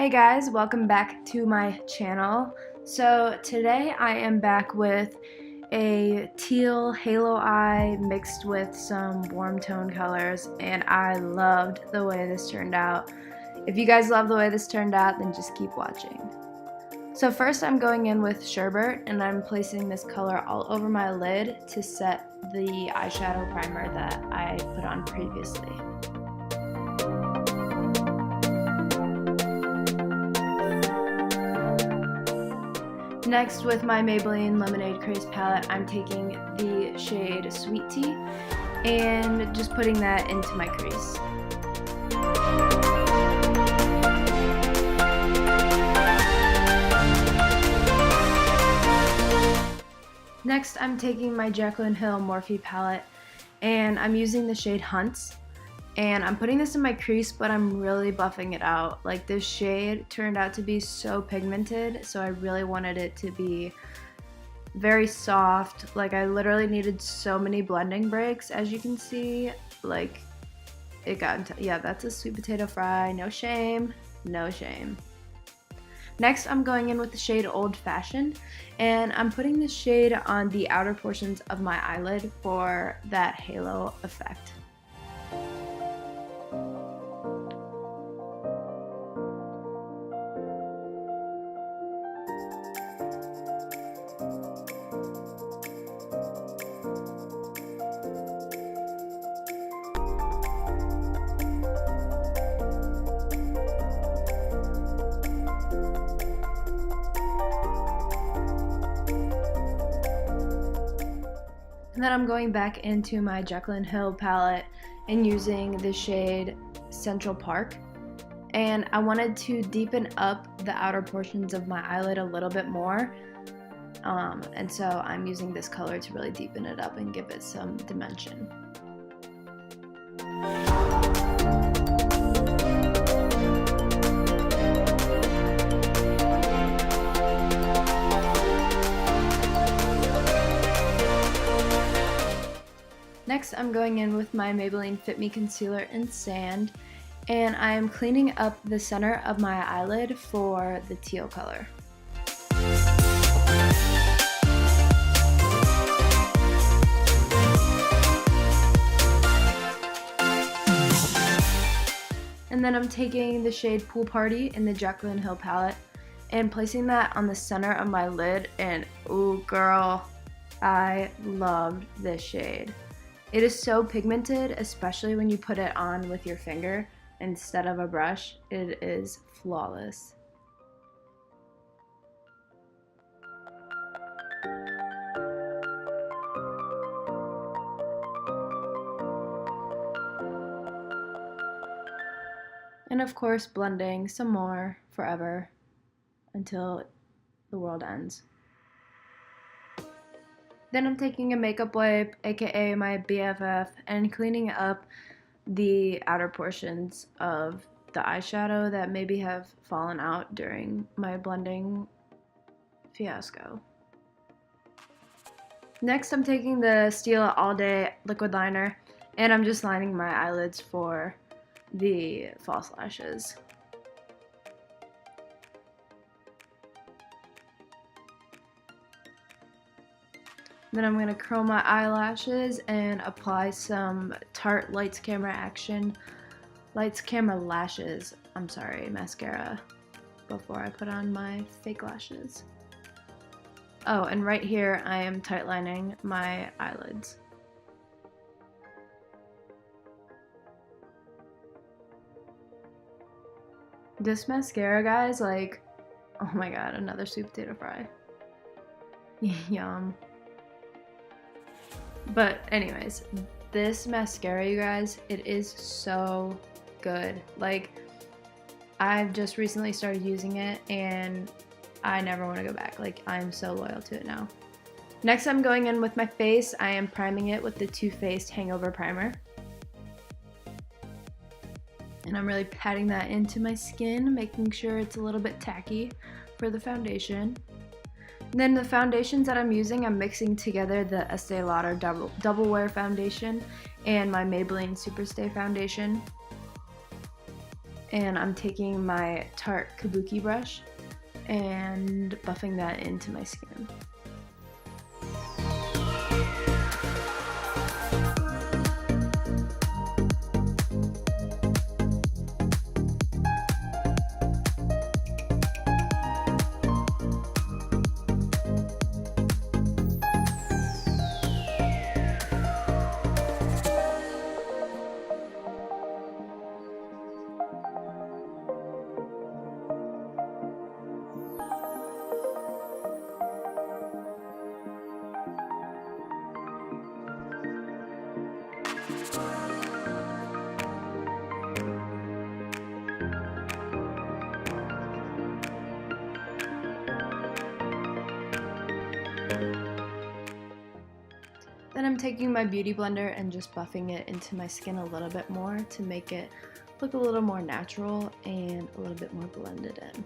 Hey guys, welcome back to my channel. So today I am back with a teal halo eye mixed with some warm tone colors, and I loved the way this turned out. If you guys love the way this turned out, then just keep watching. So first I'm going in with sherbet, and I'm placing this color all over my lid to set the eyeshadow primer that I put on previously. Next, with my Maybelline Lemonade Craze palette, I'm taking the shade Sweet Tea and just putting that into my crease. Next, I'm taking my Jaclyn Hill Morphe palette and I'm using the shade Hunts. And I'm putting this in my crease, but I'm really buffing it out. Like, this shade turned out to be so pigmented, so I really wanted it to be very soft. Like, I literally needed so many blending breaks, as you can see. Like, it got into, yeah, that's a sweet potato fry. No shame, no shame. Next, I'm going in with the shade Old Fashioned, and I'm putting this shade on the outer portions of my eyelid for that halo effect. And then I'm going back into my Jaclyn Hill palette and using the shade Central Park. And I wanted to deepen up the outer portions of my eyelid a little bit more. And so I'm using this color to really deepen it up and give it some dimension. Next, I'm going in with my Maybelline Fit Me Concealer in Sand, and I am cleaning up the center of my eyelid for the teal color. And then I'm taking the shade Pool Party in the Jaclyn Hill palette and placing that on the center of my lid, and ooh girl, I loved this shade. It is so pigmented, especially when you put it on with your finger instead of a brush. It is flawless. And of course, blending some more forever until the world ends. Then I'm taking a makeup wipe, aka my BFF, and cleaning up the outer portions of the eyeshadow that maybe have fallen out during my blending fiasco. Next, I'm taking the Stila All Day liquid liner, and I'm just lining my eyelids for the false lashes. Then I'm going to curl my eyelashes and apply some Tarte Lights Camera Lashes, mascara before I put on my fake lashes. Oh, and right here I am tight lining my eyelids. This mascara, guys, like, oh my god, another sweet potato fry. Yum. But anyways, this mascara, you guys, it is so good. Like, I've just recently started using it and I never want to go back. Like, I'm so loyal to it now. Next, I'm going in with my face. I am priming it with the Faced Hangover primer. And I'm really patting that into my skin, making sure it's a little bit tacky for the foundation. And then the foundations that I'm using, I'm mixing together the Estee Lauder Double Wear Foundation and my Maybelline Super Stay foundation. And I'm taking my Tarte Kabuki brush and buffing that into my skin. Then I'm taking my beauty blender and just buffing it into my skin a little bit more to make it look a little more natural and a little bit more blended in.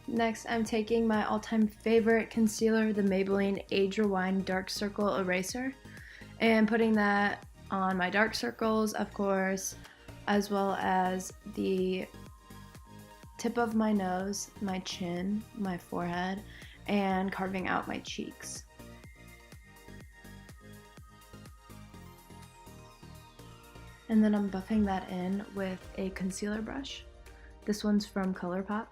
Next, I'm taking my all-time favorite concealer, the Maybelline Age Rewind Dark Circle Eraser, and putting that on my dark circles, of course, as well as the tip of my nose, my chin, my forehead, and carving out my cheeks. And then I'm buffing that in with a concealer brush. This one's from ColourPop.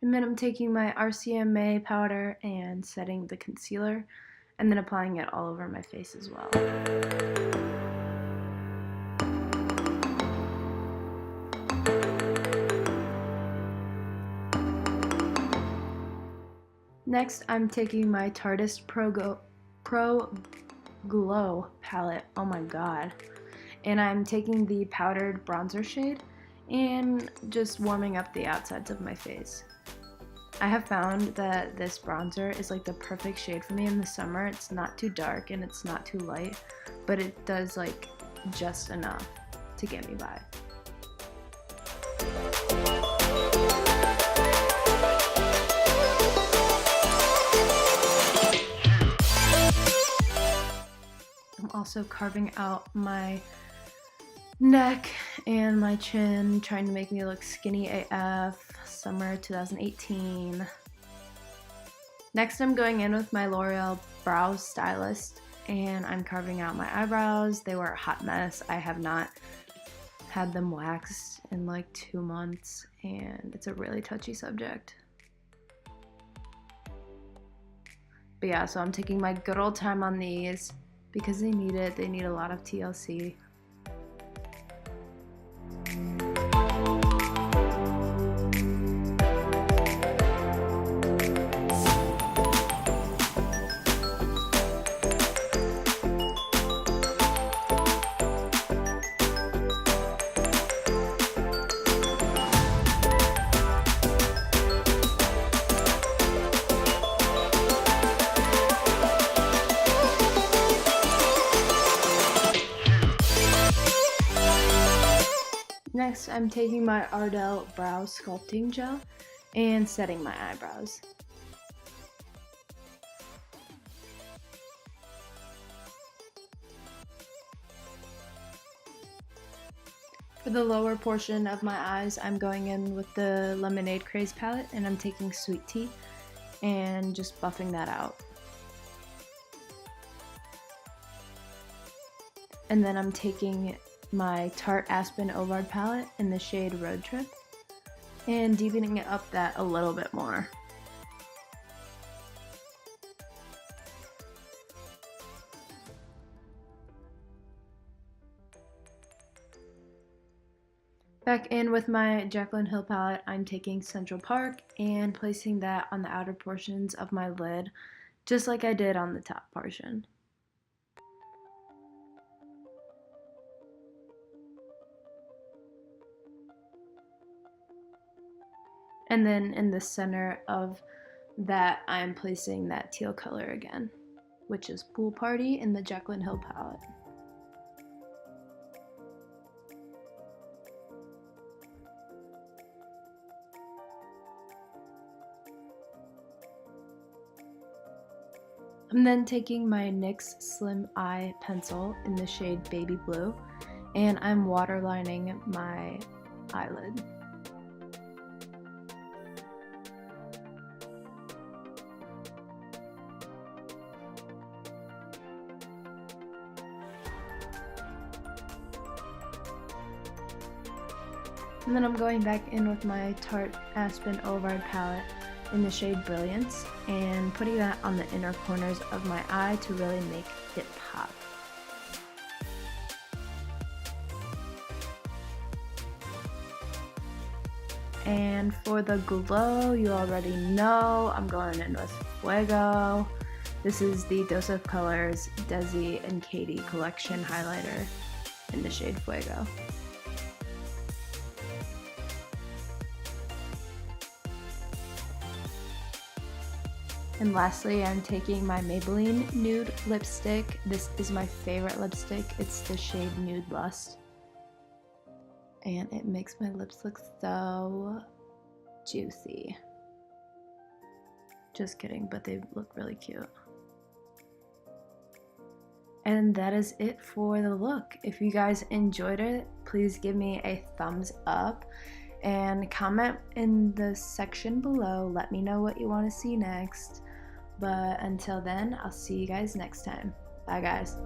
And then I'm taking my RCMA powder and setting the concealer, and then applying it all over my face as well. Next, I'm taking my Tarteist Pro Glow palette, oh my god, and I'm taking the powdered bronzer shade and just warming up the outsides of my face. I have found that this bronzer is like the perfect shade for me in the summer. It's not too dark and it's not too light, but it does like just enough to get me by. I'm also carving out my neck and my chin, trying to make me look skinny AF, summer 2018. Next, I'm going in with my Loreal Brow Stylist, and I'm carving out my eyebrows. They were a hot mess. I have not had them waxed in like 2 months, and it's a really touchy subject. But yeah, so I'm taking my good old time on these because they need it. They need a lot of TLC. Next, I'm taking my Ardell Brow Sculpting Gel and setting my eyebrows. For the lower portion of my eyes, I'm going in with the Lemonade Craze palette, and I'm taking Sweet Tea and just buffing that out. And then I'm taking my Tarte Aspen Ovard palette in the shade Road Trip and deepening it up that a little bit more. Back in with my Jaclyn Hill palette, I'm taking Central Park and placing that on the outer portions of my lid, just like I did on the top portion. And then in the center of that, I'm placing that teal color again, which is Pool Party in the Jaclyn Hill palette. I'm then taking my NYX Slim Eye pencil in the shade Baby Blue, and I'm waterlining my eyelid. And then I'm going back in with my Tarte Aspen Olivard palette in the shade Brilliance and putting that on the inner corners of my eye to really make it pop. And for the glow, you already know I'm going in with Fuego. This is the Dose of Colors Desi and Katie collection highlighter in the shade Fuego. And lastly, I'm taking my Maybelline Nude lipstick. This is my favorite lipstick. It's the shade Nude Lust. And it makes my lips look so juicy. Just kidding, but they look really cute. And that is it for the look. If you guys enjoyed it, please give me a thumbs up and comment in the section below. Let me know what you want to see next. But until then, I'll see you guys next time. Bye guys.